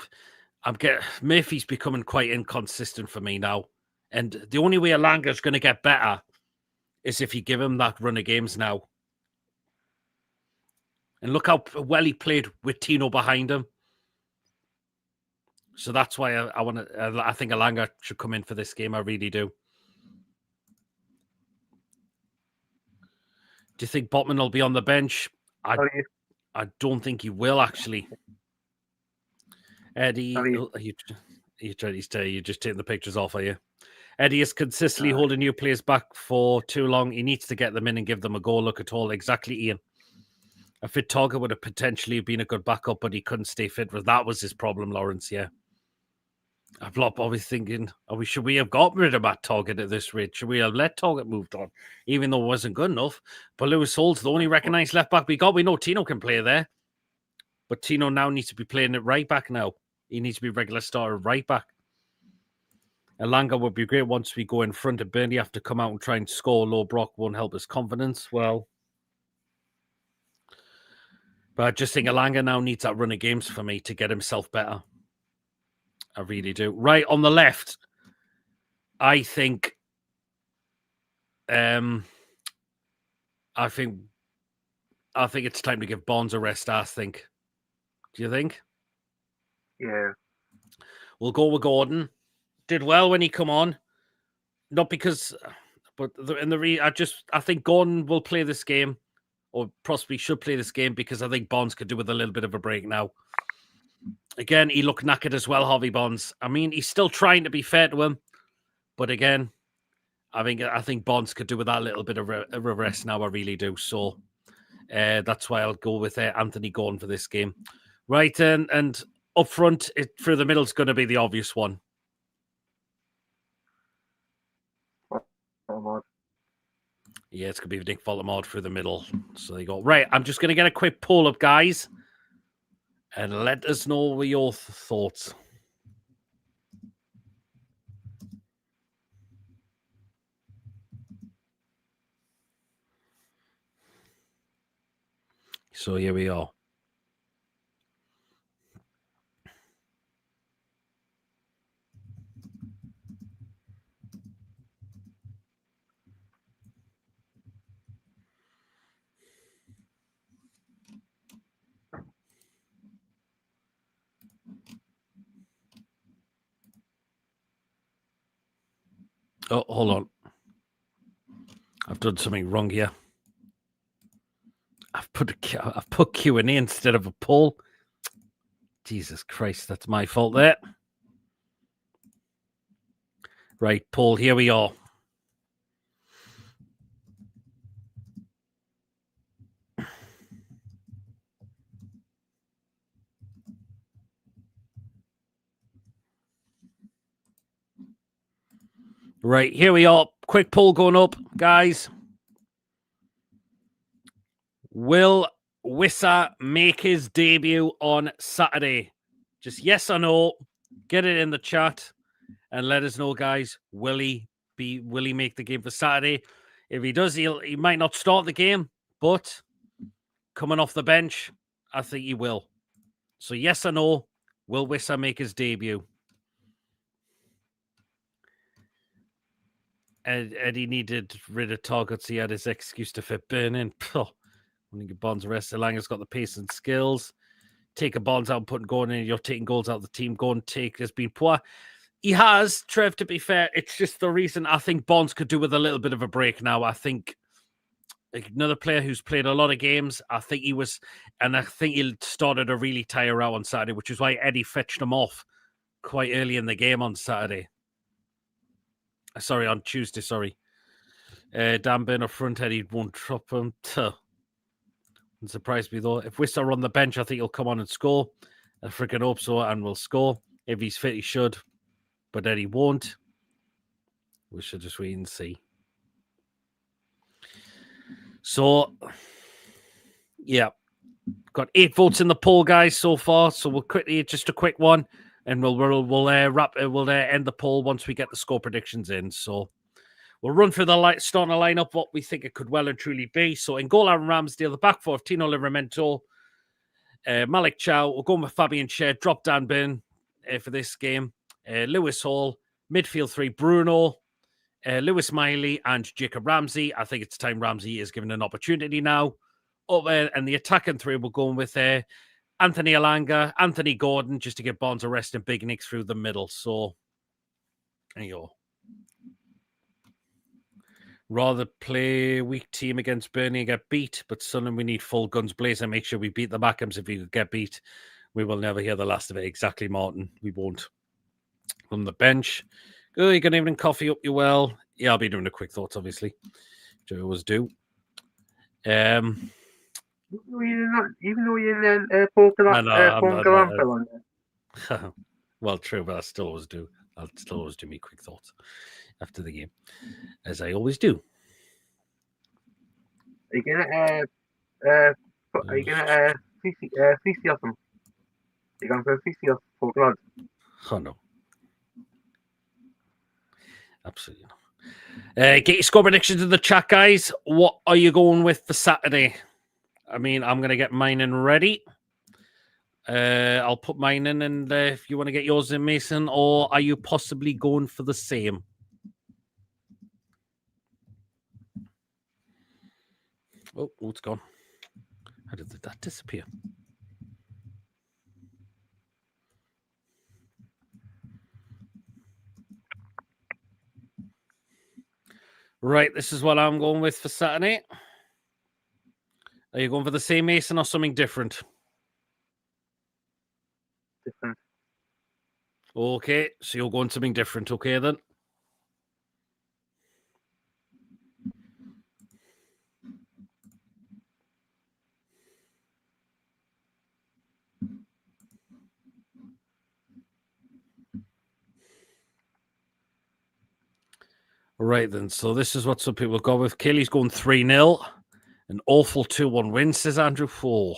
S1: becoming quite inconsistent for me now. And the only way Elanga's going to get better is if you give him that run of games now. And look how well he played with Tino behind him. So that's why I think Elanga should come in for this game. I really do. Do you think Botman will be on the bench? I don't think he will, actually. Eddie, you're just taking the pictures off, are you? Eddie is consistently holding new players back for too long. He needs to get them in and give them a go. Look at all. Exactly, Ian. A fit Togga would have potentially been a good backup, but he couldn't stay fit. That was his problem, Lawrence, yeah. I'm always thinking, should we have got rid of Matt Toggett at this rate? Should we have let Toggett moved on, even though it wasn't good enough? But Lewis Hall's the only recognised left back we got. We know Tino can play there, but Tino now needs to be playing at right back now. He needs to be regular starter right back. Elanga would be great once we go in front of Burnley. Have to come out and try and score low. Brock won't help his confidence. Well, but I just think Elanga now needs that run of games for me to get himself better. I really do. Right on the left, I think it's time to give Bonds a rest, I think. Do you think?
S2: Yeah.
S1: We'll go with Gordon. Did well when he come on. Not because, but I think Gordon will play this game, or possibly should play this game, because I think Bonds could do with a little bit of a break now. Again, he looked knackered as well, Harvey Bonds. I mean, he's still trying to be fair to him, but again, I think Bonds could do with that little bit of a rest now. I really do. So that's why I'll go with Anthony Gordon for this game. Right, and up front, through the middle is going to be the obvious one. Yeah, it's going to be Nick Voldemort through the middle. So they go. Right, I'm just going to get a quick poll up, guys. And let us know your thoughts. So here we are. Oh, hold on. I've done something wrong here. I've put Q&A instead of a poll. Jesus Christ, that's my fault there. Right, Paul, here we are. Right, here we are. Quick poll going up, guys. Will Wissa make his debut on Saturday? Just yes or no. Get it in the chat and let us know, guys. Will he make the game for Saturday? If he does, he might not start the game, but coming off the bench, I think he will. So yes or no, will Wissa make his debut? Eddie needed rid of targets. He had his excuse to fit Burning. When you get Bonds arrested, Langer's got the pace and skills. Taking Bonds out and putting Gordon in, you're taking goals out of the team. Gordon has been poor. He has, Trev, to be fair. It's just the reason I think Bonds could do with a little bit of a break now. I think another player who's played a lot of games, I think he started to really tire out on Saturday, which is why Eddie fetched him off quite early in the game on Saturday. Sorry, on Tuesday, sorry. Dan Burn up front, Eddie won't drop him. Wouldn't surprise me, though. If Wissa on the bench, I think he'll come on and score. I freaking hope so, and will score. If he's fit, he should. But Eddie won't. We should just wait and see. So, yeah. Got 8 votes in the poll, guys, so far. So we'll quickly, just a quick one. And we'll end the poll once we get the score predictions in. So we'll run through the starting lineup, what we think it could well and truly be. So in goal, Aaron Ramsdale, the back four of Tino Livramento, Malik Chow. We're going with Fabian Schär, drop Dan Burn for this game. Lewis Hall, midfield 3, Bruno, Lewis Miley, and Jacob Ramsey. I think it's time Ramsey is given an opportunity now. And the attacking 3, we're going with Anthony Alanga, Anthony Gordon, just to get Bonds a rest and Big Nick through the middle. So, there you go. Rather play weak team against Burnley and get beat, but suddenly we need full guns blazing. Make sure we beat the Mackhams. If we get beat, we will never hear the last of it. Exactly, Martin. We won't. On the bench. Good evening, coffee. Up you well. Yeah, I'll be doing the quick thoughts, obviously, which I always do.
S2: Even though you're in Poker
S1: well, true, but I still always do. I'll still always do me quick thoughts after the game, as I always do.
S2: Are you gonna CC off them? You're going for a CC off Poker?
S1: Oh no, absolutely not. Get your score predictions in the chat, guys. What are you going with for Saturday? I mean, I'm going to get mine in ready. I'll put mine in, and if you want to get yours in, Mason, or are you possibly going for the same? Oh, it's gone. How did that disappear? Right, this is what I'm going with for Saturday. Are you going for the same, Mason, or something different?
S2: Different.
S1: Okay, so you're going something different. Okay, then. Right, then. So this is what some people go with. Kelly's going 3-0. An awful 2-1 win, says Andrew 4.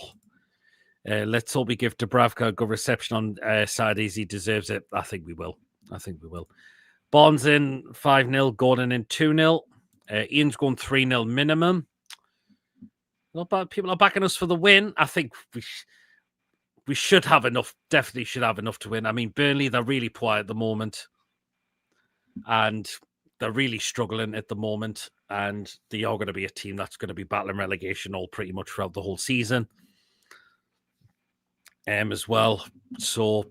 S1: Let's hope we give Dubravka a good reception on Saturdays. He deserves it. I think we will. Bonds in 5-0. Gordon in 2-0. Ian's going 3-0 minimum. Not bad. People are backing us for the win. I think we should have enough. Definitely should have enough to win. I mean, Burnley, they're really poor at the moment. And they're really struggling at the moment. And they are going to be a team that's going to be battling relegation all pretty much throughout the whole season. As well. So,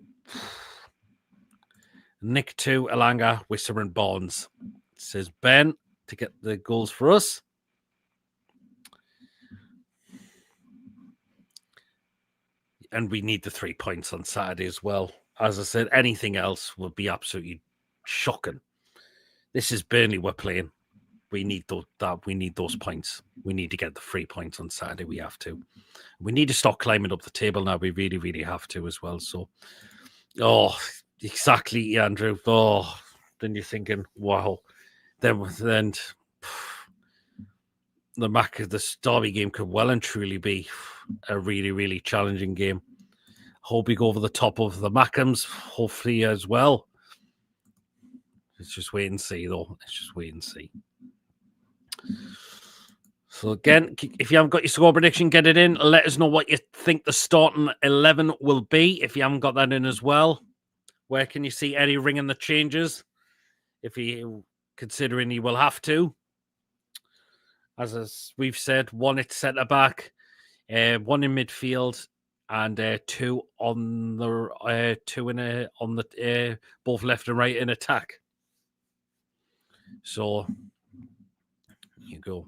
S1: Nick 2, Alanga, Wissa and Bonds. Says Ben to get the goals for us. And we need the 3 points on Saturday as well. As I said, anything else would be absolutely shocking. This is Burnley we're playing. We need those points. We need to get the 3 points on Saturday. We have to. We need to start climbing up the table now. We really, really have to as well. So, exactly, Andrew. Then you're thinking, wow, then the Derby game could well and truly be a really, really challenging game. Hope we go over the top of the Mackhams, hopefully as well. Let's just wait and see, though. Let's just wait and see. So again, if you haven't got your score prediction, get it in. Let us know what you think the starting 11 will be. If you haven't got that in as well, where can you see Eddie ringing the changes? If he, considering he will have to. As we've said, one at centre back, one in midfield, and two on the both left and right in attack. So here you go.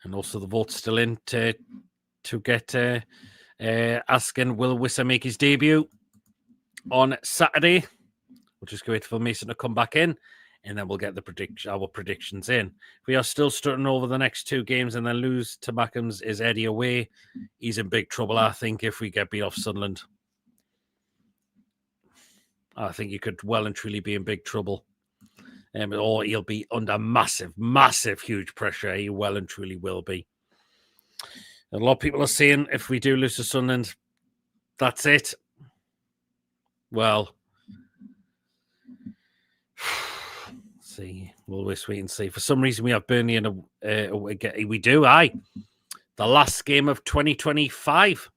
S1: And also the vote's still in to get asking, will Wissa make his debut on Saturday? We'll just wait for Mason to come back in, and then we'll get our predictions in. If we are still starting over the next two games and then lose to Mackhams, is Eddie away? He's in big trouble, I think, if we get beat off Sunderland. I think he could well and truly be in big trouble. Or he'll be under massive, huge pressure. He well and truly will be. A lot of people are saying if we do lose to Sunderland, that's it. Well, see, we'll wait and see. For some reason, we have Burnley in we do. The last game of 2025.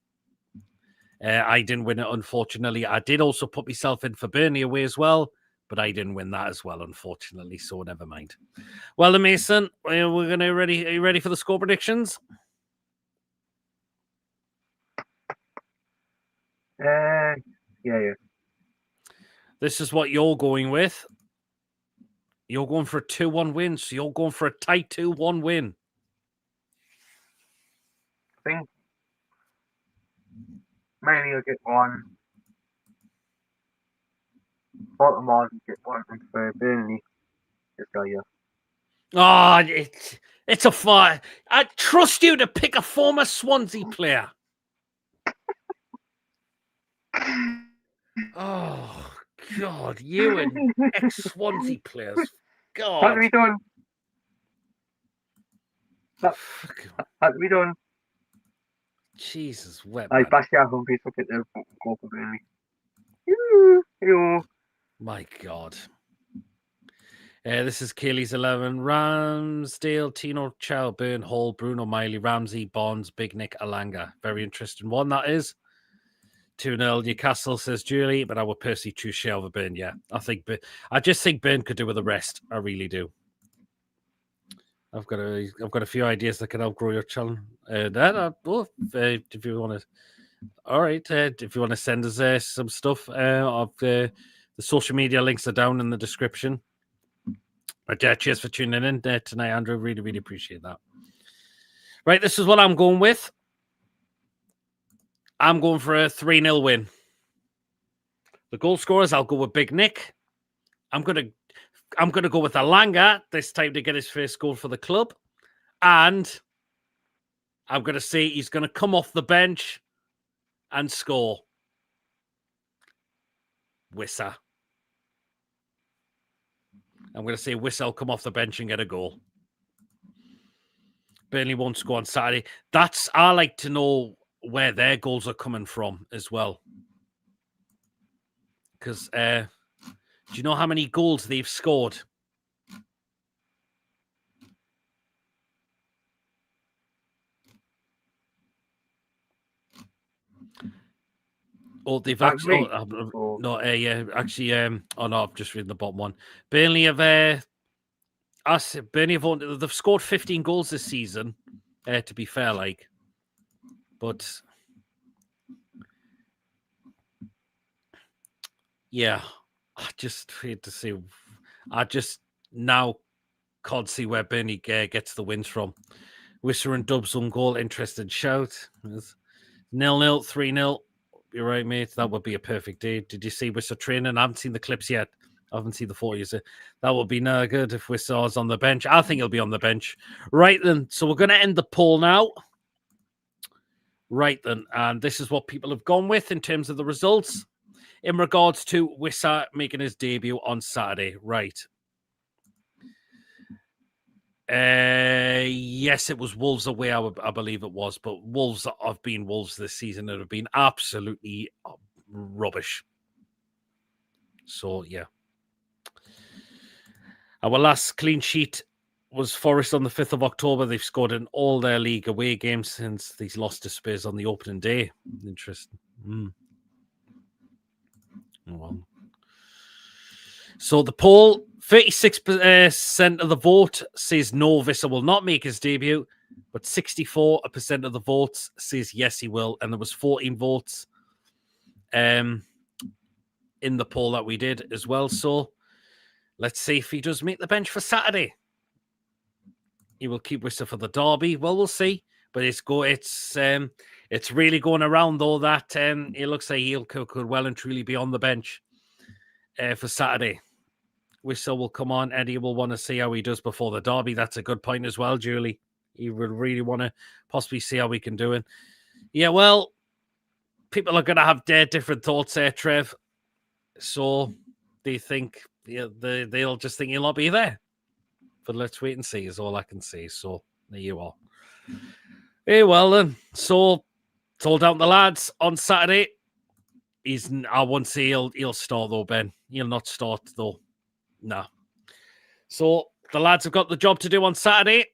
S1: I didn't win it, unfortunately. I did also put myself in for Burnley away as well, but I didn't win that as well, unfortunately. So never mind. Well, Mason, we're gonna are you ready for the score predictions?
S2: Yeah.
S1: This is what you're going with. You're going for a 2-1 win, so you're going for a tight 2-1 win.
S2: I think maybe you'll get one. Baltimore will get one for Burnley. This guy, yeah.
S1: Oh, it's a fight. I trust you to pick a former Swansea player. Oh, God, you and ex-Swansea players. God.
S2: What have we done? What have we done?
S1: Jesus, wet.
S2: I bashed out on Facebook at the goal for Burnley.
S1: My God. This is Kaylee's 11. Ramsdale, Tino, Chow, Burn, Hall, Bruno, Miley, Ramsey, Bonds, Big Nick, Alanga. Very interesting one, that is. 2-0 Newcastle, says Julie, but I would personally choose Shea over Burn, yeah. I just think Burn could do with the rest. I really do. I've got a few ideas that can help grow your channel. If you want to, all right. If you want to send us some stuff, of the social media links are down in the description. But cheers for tuning in tonight, Andrew. Really, really appreciate that. Right, this is what I'm going with. I'm going for a 3-0 win. The goal scorers, I'll go with Big Nick. I'm gonna go with Alanga this time to get his first goal for the club. And I'm going to say he's going to come off the bench and score. Wissa. I'm going to say Wissa will come off the bench and get a goal. Burnley won't score on Saturday. I like to know where their goals are coming from as well. Because do you know how many goals they've scored? Oh, they've actually. I've just reading the bottom one. Burnley have. They've scored 15 goals this season. To be fair, but yeah, I just hate to see. I just now can't see where Burnley gets the wins from. Wissa and Dubs on goal. Interested shout. 0-0, 3-0. You're right, mate. That would be a perfect day. Did you see Wissa training? I haven't seen the clips yet. I haven't seen the photos. That would be no good if Wissa's on the bench. I think he'll be on the bench. Right then. So we're going to end the poll now. Right then. And this is what people have gone with in terms of the results. in regards to Wissa making his debut on Saturday, right? Yes, it was Wolves away, I believe it was, but Wolves have been Wolves this season that have been absolutely rubbish. So, yeah. Our last clean sheet was Forest on the 5th of October. They've scored in all their league away games since they've lost to Spurs on the opening day. Interesting. Oh, well. So the poll, 36% of the vote says no, Wissa will not make his debut, but 64% of the votes says yes, he will. And there was 14 votes in the poll that we did as well. So let's see if he does make the bench for Saturday. He will keep Wissa for the derby. Well, we'll see. But it's really going around though that it looks like he could well and truly be on the bench for Saturday. Wissa will come on. Eddie will want to see how he does before the derby. That's a good point as well, Julie. He would really want to possibly see how we can do it. Yeah, well, people are going to have different thoughts there, Trev. So they think they'll just think he'll not be there. But let's wait and see is all I can say. So there you are. Hey, well then. So it's all down to the lads on Saturday. I won't say he'll start though, Ben. He'll not start though. No. So the lads have got the job to do on Saturday.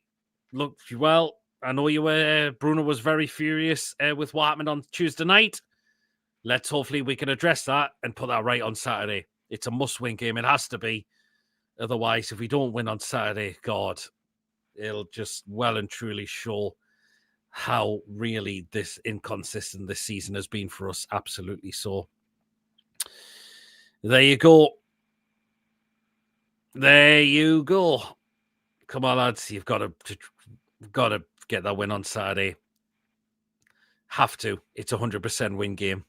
S1: Look, well, I know you were. Bruno was very furious with what happened on Tuesday night. Let's hopefully we can address that and put that right on Saturday. It's a must-win game. It has to be. Otherwise, if we don't win on Saturday, God, it'll just well and truly show how really this inconsistent this season has been for us. Absolutely so. There you go. There you go. Come on, lads. You've got to get that win on Saturday. Have to. It's a 100% win game.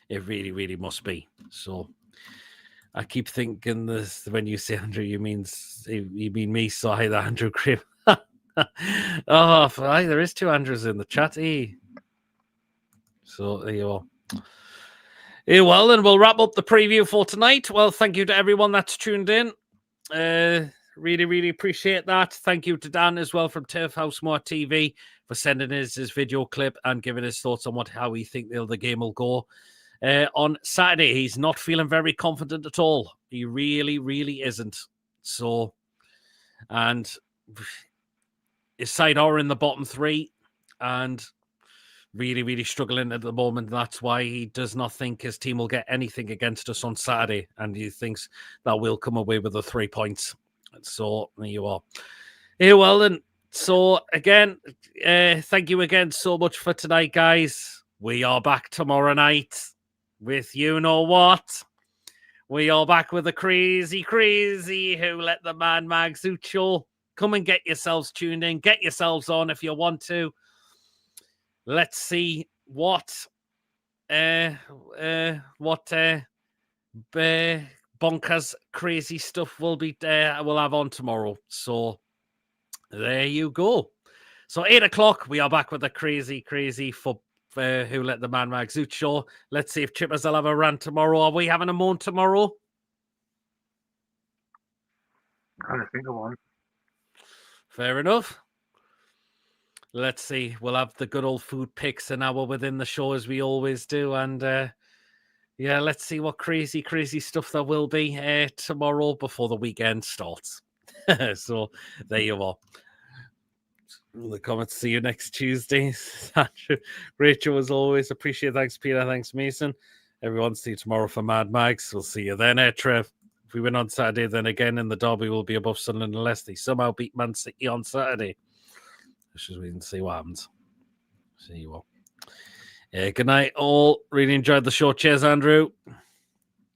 S1: It really, really must be. So I keep thinking this when you say Andrew, you mean me. So hi there, Andrew Crib. Oh, there is 2 Andrews in the chat. So there you are. Well, then we'll wrap up the preview for tonight. Well, thank you to everyone that's tuned in. Really, really appreciate that. Thank you to Dan as well from Turf House More TV for sending us his video clip and giving his thoughts on how he think the game will go. On Saturday, he's not feeling very confident at all. He really, really isn't. So, and his side are in the bottom 3 and really, really struggling at the moment. That's why he does not think his team will get anything against us on Saturday. And he thinks that we'll come away with the 3 points. So there you are. Well, then. So again, thank you again so much for tonight, guys. We are back tomorrow night with you know what. We are back with the crazy Who Let the Man Mag Zoot show. Come and get yourselves tuned in. Get yourselves on if you want to. Let's see what bonkers crazy stuff we'll have on tomorrow. So there you go. So 8 o'clock, we are back with the crazy for Who Let the Man Mag Zoot show. Let's see if Chippers will have a rant tomorrow. Are we having a moan tomorrow?
S2: I don't think of one.
S1: Fair enough. Let's see. We'll have the good old food picks an hour within the show as we always do. And yeah, let's see what crazy stuff there will be tomorrow before the weekend starts. So there you are. The comments. See you next Tuesday. Great show as always. Appreciate it. Thanks, Peter. Thanks, Mason. Everyone, see you tomorrow for Mad Mags. We'll see you then, Trev. If we win on Saturday, then again in the derby we'll be above Sunderland unless they somehow beat Man City on Saturday. Let's just wait and see what happens. See you all. Good night, all. Really enjoyed the show. Cheers, Andrew.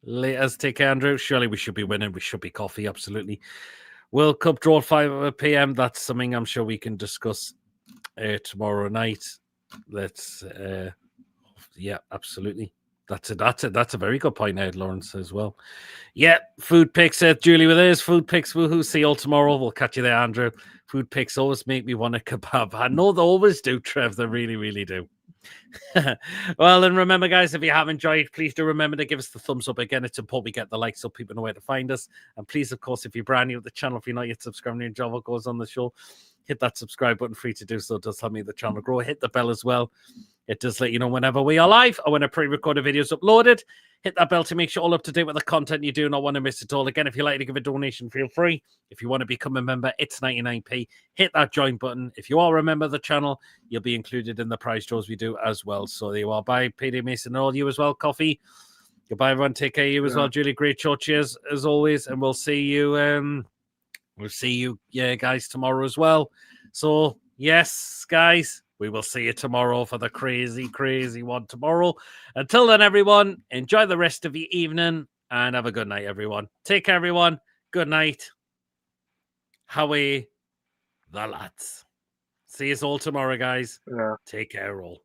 S1: Laters. Take care, Andrew. Surely we should be winning. We should be coffee. Absolutely. World Cup draw at 5 p.m. That's something I'm sure we can discuss tomorrow night. Let's, yeah, absolutely. That's a very good point, Ed Lawrence, as well. Yeah, food picks, Julie with his food picks. Woohoo! See you all tomorrow. We'll catch you there, Andrew. Food picks always make me want a kebab. I know they always do, Trev. They really, really do. Well, and remember, guys, if you have enjoyed, please do remember to give us the thumbs up. Again, it's important we get the likes so people know where to find us. And please, of course, if you're brand new to the channel, if you're not yet subscribed and you enjoy what goes on the show, hit that subscribe button. Free to do so. It does help me the channel grow. Hit the bell as well. It does let you know whenever we are live or when a pre-recorded video is uploaded. Hit that bell to make sure all up to date with the content. You do not want to miss it all. Again, if you'd like to give a donation, feel free. If you want to become a member, it's 99p. Hit that join button. If you are a member of the channel, you'll be included in the prize draws we do as well. So there you are. Bye, PD Mason, and all you as well. Coffee. Goodbye, everyone. Take care of you as well, Julie. Great show. Cheers as always, and we'll see you. Guys, tomorrow as well. So yes, guys. We will see you tomorrow for the crazy, crazy one tomorrow. Until then, everyone, enjoy the rest of your evening and have a good night, everyone. Take care, everyone. Good night. Howe, the lads. See us all tomorrow, guys.
S2: Yeah.
S1: Take care, all.